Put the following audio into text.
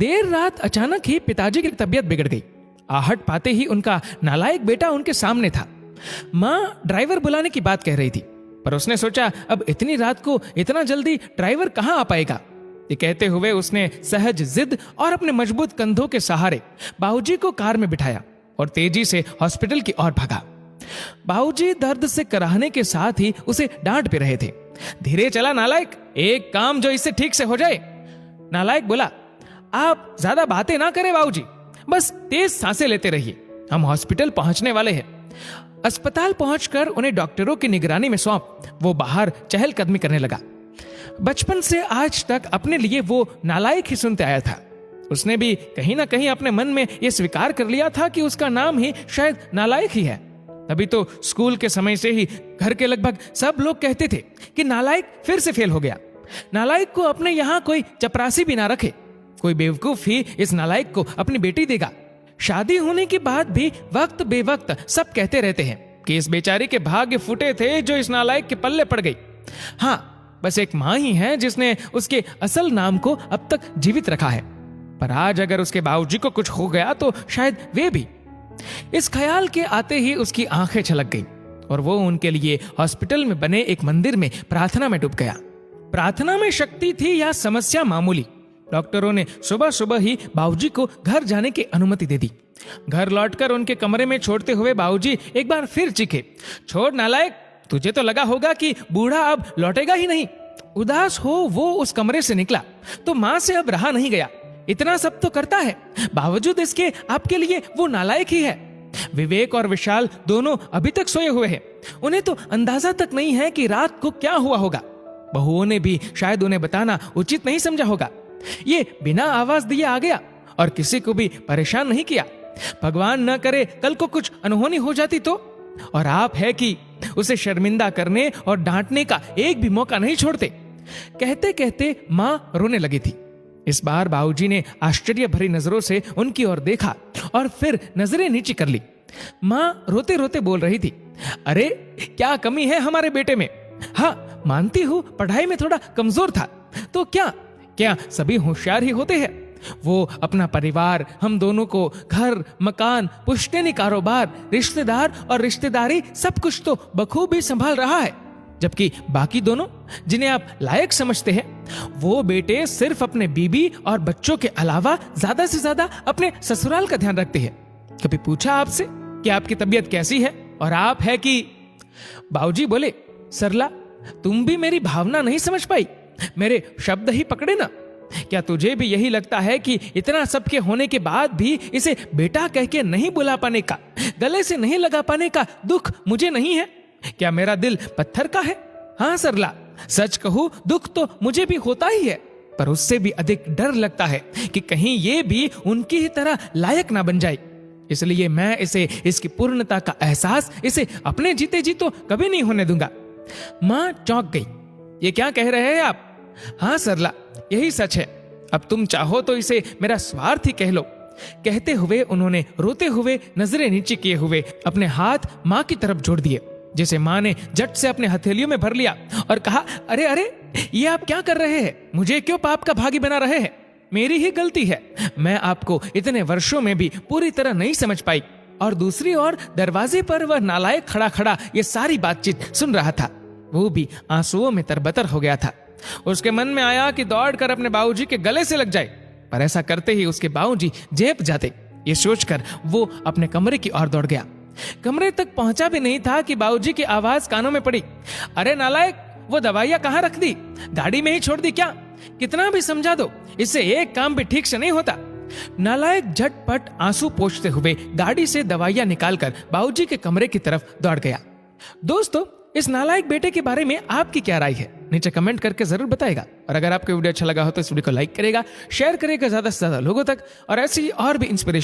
देर रात अचानक ही पिताजी की तबीयत बिगड़ गई। आहट पाते ही उनका नालायक बेटा उनके सामने था। माँ ड्राइवर बुलाने की बात कह रही थी, पर उसने सोचा अब इतनी रात को इतना जल्दी ड्राइवर कहाँ आ पाएगा। ये कहते हुए उसने सहज जिद और अपने मजबूत कंधों के सहारे बाबूजी को कार में बिठाया और तेजी से हॉस्पिटल की ओर भागा। बाबूजी दर्द से कराहने के साथ ही उसे डांट भी रहे थे। धीरे चला नालायक, एक काम जो इससे ठीक से हो जाए। नालायक बोला, आप ज्यादा बातें ना करें बाबूजी, बस तेज सांसें लेते रहिए, हम हॉस्पिटल पहुंचने वाले हैं। अस्पताल पहुंचकर उन्हें डॉक्टरों की निगरानी में सौंप वो बाहर चहलकदमी करने लगा। बचपन से आज तक अपने लिए वो नालायक ही सुनते आया था। उसने भी कहीं ना कहीं अपने मन में यह स्वीकार कर लिया था कि उसका नाम ही शायद नालायक ही है। तभी तो स्कूल के समय से ही घर के लगभग सब लोग कहते थे कि नालायक फिर से फेल हो गया। नालायक को अपने यहाँ कोई चपरासी भी ना रखे, कोई बेवकूफ ही इस नालायक को अपनी बेटी देगा। शादी होने के बाद भी वक्त बेवक्त सब कहते रहते हैं कि इस बेचारी के भाग्य फूटे थे जो इस नालायक के पल्ले पड़ गई। हाँ, बस एक माँ ही है जिसने उसके असल नाम को अब तक जीवित रखा है, पर आज अगर उसके बाबूजी को कुछ हो गया तो शायद वे भी। इस ख्याल के आते ही उसकी आंखें छलक गई और वो उनके लिए हॉस्पिटल में बने एक मंदिर में प्रार्थना में डूब गया। प्रार्थना में शक्ति थी या समस्या मामूली। डॉक्टरों ने सुबह सुबह ही बाबूजी को घर जाने की अनुमति दे दी। घर लौटकर उनके कमरे में छोड़ते हुए बाबूजी एक बार फिर चीखे, छोड़ नालायक, तुझे तो लगा होगा कि बूढ़ा अब लौटेगा ही नहीं। उदास हो वो उस कमरे से निकला तो माँ से अब रहा नहीं गया। इतना सब तो करता है, बावजूद इसके आपके लिए वो नालायक ही है। विवेक और विशाल दोनों अभी तक सोए हुए हैं। उन्हें तो अंदाजा तक नहीं है कि रात को क्या हुआ होगा। बहुओं ने भी शायद उन्हें बताना उचित नहीं समझा होगा। ये बिना आवाज दिए आ गया और किसी को भी परेशान नहीं किया। भगवान न करे कल को कुछ अनहोनी हो जाती तो। और आप है कि उसे शर्मिंदा करने और डांटने का एक भी मौका नहीं छोड़ते। कहते कहते माँ रोने लगी थी। इस बार बाबूजी ने आश्चर्य भरी नजरों से उनकी ओर देखा और फिर नजरें नीची कर ली। माँ रोते रोते बोल रही थी, अरे क्या कमी है हमारे बेटे में। हाँ मानती हूँ पढ़ाई में थोड़ा कमजोर था, तो क्या सभी होशियार ही होते हैं। वो अपना परिवार, हम दोनों को घर मकान पुश्तैनी कारोबार रिश्तेदार और रिश्तेदारी सब कुछ तो बखूबी संभाल रहा है, जबकि बाकी दोनों जिन्हें आप लायक समझते हैं वो बेटे सिर्फ अपने बीबी और बच्चों के अलावा ज्यादा से ज्यादा अपने ससुराल का ध्यान रखते हैं। कभी पूछा आपसे कि आपकी तबीयत कैसी है? और आप है कि बाबूजी बोले, सरला तुम भी मेरी भावना नहीं समझ पाई, मेरे शब्द ही पकड़े ना। क्या तुझे भी यही लगता है कि इतना सबके होने के बाद भी इसे बेटा कह के नहीं बुला पाने का, गले से नहीं लगा पाने का दुख मुझे नहीं है? क्या मेरा दिल पत्थर का है? हाँ सरला, सच कहूं दुख तो मुझे भी होता ही है, पर उससे भी अधिक डर लगता है कि कहीं ये भी उनकी ही तरह लायक ना बन जाए। इसलिए मैं इसे इसकी पूर्णता का एहसास इसे अपने जीते जी तो कभी नहीं होने दूंगा। माँ चौंक गई। ये क्या कह रहे हैं आप? हाँ सरला, यही सच है। अब तुम चाहो तो इसे मेरा स्वार्थ ही कह लो। कहते हुए उन्होंने रोते हुए नजरें नीचे किए हुए अपने हाथ माँ की तरफ जोड़ दिए, जिसे माँ ने झट से अपने हथेलियों में भर लिया और कहा, अरे अरे ये आप क्या कर रहे हैं? मुझे क्यों पाप का भागी बना रहे हैं? मेरी ही गलती है, मैं आपको इतने वर्षों में भी पूरी तरह नहीं समझ पाई। और दूसरी ओर दरवाजे पर वह नालायक खड़ा खड़ा ये सारी बातचीत सुन रहा था। वो भी आंसुओं में तरबतर हो गया था। उसके मन में आया कि दौड़कर अपने बाबूजी के गले से लग जाए, पर ऐसा करते ही उसके बाबूजी झेप जाते। ये सोचकर वो अपने कमरे की ओर दौड़ गया। कमरे तक पहुंचा भी नहीं था कि बाबूजी की आवाज कानों में पड़ी, अरे नालायक, वो दवाइयां कहाँ रख दी? गाड़ी में ही छोड़ दी क्या? कितना भी समझा दो, इससे एक काम भी ठीक से नहीं होता। नालायक झटपट आंसू पोंछते हुए गाड़ी से दवाइयां निकालकर बाबूजी के कमरे की तरफ दौड़ गया। दोस्तों, इस नालायक बेटे के बारे में आपकी क्या राय है? नीचे कमेंट करके जरूर बताएगा। और अगर आपको वीडियो अच्छा लगा हो तो इस वीडियो को लाइक करेगा, शेयर करेगा ज्यादा से ज्यादा लोगों तक, और ऐसी और भी इंस्पिरेशन